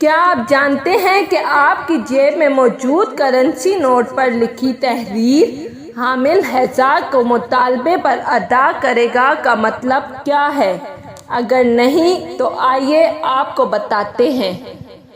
کیا آپ جانتے ہیں کہ آپ کی جیب میں موجود کرنسی نوٹ پر لکھی تحریر حامل حساب کو مطالبے پر ادا کرے گا کا مطلب کیا ہے؟ اگر نہیں تو آئیے آپ کو بتاتے ہیں۔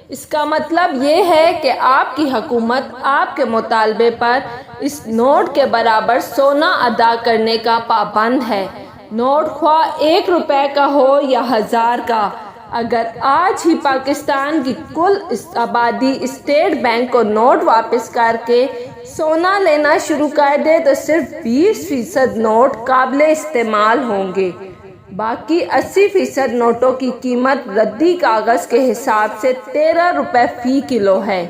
اس کا مطلب یہ ہے کہ آپ کی حکومت آپ کے مطالبے پر اس نوٹ کے برابر سونا ادا کرنے کا پابند ہے، نوٹ خواہ 1 روپے کا ہو یا 1000 کا۔ اگر آج ہی پاکستان کی کل آبادی اسٹیٹ بینک کو نوٹ واپس کر کے سونا لینا شروع کر دے تو صرف 20% نوٹ قابل استعمال ہوں گے۔ باقی 80% نوٹوں کی قیمت ردی کاغذ کے حساب سے 13 روپے فی کلو ہے،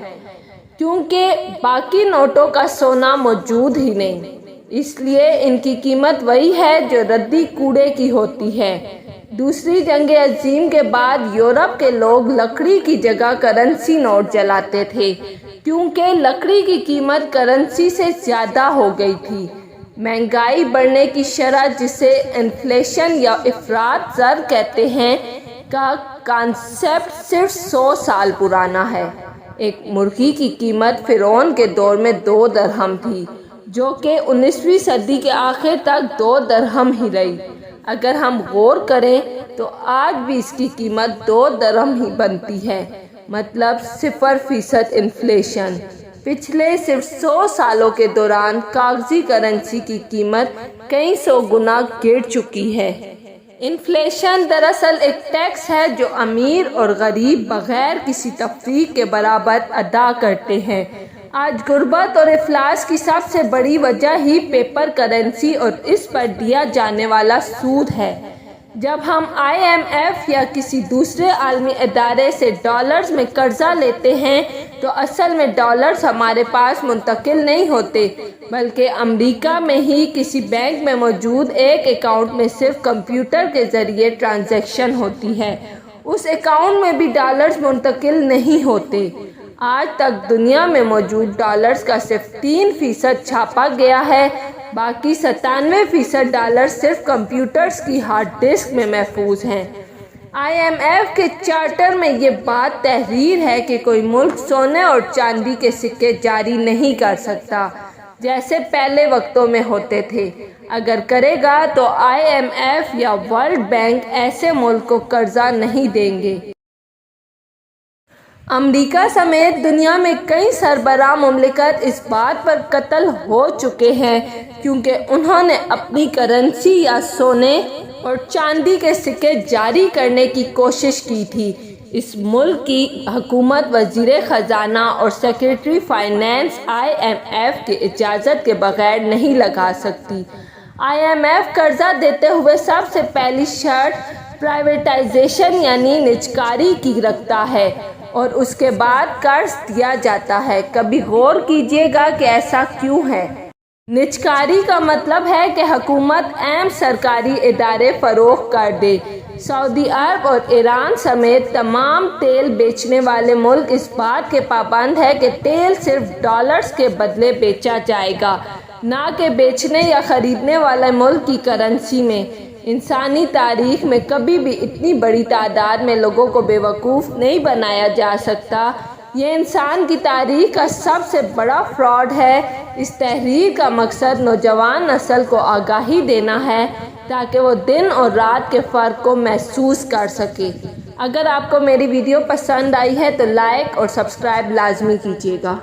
کیونکہ باقی نوٹوں کا سونا موجود ہی نہیں، اس لیے ان کی قیمت وہی ہے جو ردی کوڑے کی ہوتی ہے۔ دوسری جنگ عظیم کے بعد یورپ کے لوگ لکڑی کی جگہ کرنسی نوٹ جلاتے تھے، کیونکہ لکڑی کی قیمت کرنسی سے زیادہ ہو گئی تھی۔ مہنگائی بڑھنے کی شرح، جسے انفلیشن یا افراط زر کہتے ہیں، کا کانسیپٹ صرف 100 سال پرانا ہے۔ ایک مرغی کی قیمت فرعون کے دور میں 2 درہم تھی، جو کہ 19ویں صدی کے آخر تک 2 درہم ہی رہی۔ اگر ہم غور کریں تو آج بھی اس کی قیمت 2 درہم ہی بنتی ہے، مطلب 0% انفلیشن۔ پچھلے صرف 100 سالوں کے دوران کاغذی کرنسی کی قیمت کئی 100 گنا گر چکی ہے۔ انفلیشن دراصل ایک ٹیکس ہے جو امیر اور غریب بغیر کسی تفریق کے برابر ادا کرتے ہیں۔ آج غربت اور افلاس کی سب سے بڑی وجہ ہی پیپر کرنسی اور اس پر دیا جانے والا سود ہے۔ جب ہم IMF یا کسی دوسرے عالمی ادارے سے ڈالرز میں قرضہ لیتے ہیں تو اصل میں ڈالرز ہمارے پاس منتقل نہیں ہوتے، بلکہ امریکہ میں ہی کسی بینک میں موجود ایک اکاؤنٹ میں صرف کمپیوٹر کے ذریعے ٹرانزیکشن ہوتی ہے۔ اس اکاؤنٹ میں بھی ڈالرز منتقل نہیں ہوتے۔ آج تک دنیا میں موجود ڈالرز کا صرف 3% چھاپا گیا ہے، باقی 97% ڈالر صرف کمپیوٹرز کی ہارڈ ڈسک میں محفوظ ہیں۔ IMF کے چارٹر میں یہ بات تحریر ہے کہ کوئی ملک سونے اور چاندی کے سکے جاری نہیں کر سکتا، جیسے پہلے وقتوں میں ہوتے تھے۔ اگر کرے گا تو IMF یا ورلڈ بینک ایسے ملک کو قرضہ نہیں دیں گے۔ امریکہ سمیت دنیا میں کئی سربراہ مملکت اس بات پر قتل ہو چکے ہیں کیونکہ انہوں نے اپنی کرنسی یا سونے اور چاندی کے سکے جاری کرنے کی کوشش کی تھی۔ اس ملک کی حکومت وزیر خزانہ اور سیکرٹری فائنانس IMF کی اجازت کے بغیر نہیں لگا سکتی۔ IMF قرضہ دیتے ہوئے سب سے پہلی شرط پرائیویٹائزیشن یعنی نجکاری کی رکھتا ہے اور اس کے بعد قرض دیا جاتا ہے۔ کبھی غور کیجئے گا کہ ایسا کیوں ہے؟ نجکاری کا مطلب ہے کہ حکومت اہم سرکاری ادارے فروخت کر دے۔ سعودی عرب اور ایران سمیت تمام تیل بیچنے والے ملک اس بات کے پابند ہیں کہ تیل صرف ڈالرز کے بدلے بیچا جائے گا، نہ کہ بیچنے یا خریدنے والے ملک کی کرنسی میں۔ انسانی تاریخ میں کبھی بھی اتنی بڑی تعداد میں لوگوں کو بیوقوف نہیں بنایا جا سکتا۔ یہ انسان کی تاریخ کا سب سے بڑا فراڈ ہے۔ اس تحریر کا مقصد نوجوان نسل کو آگاہی دینا ہے تاکہ وہ دن اور رات کے فرق کو محسوس کر سکے۔ اگر آپ کو میری ویڈیو پسند آئی ہے تو لائک اور سبسکرائب لازمی کیجیے گا۔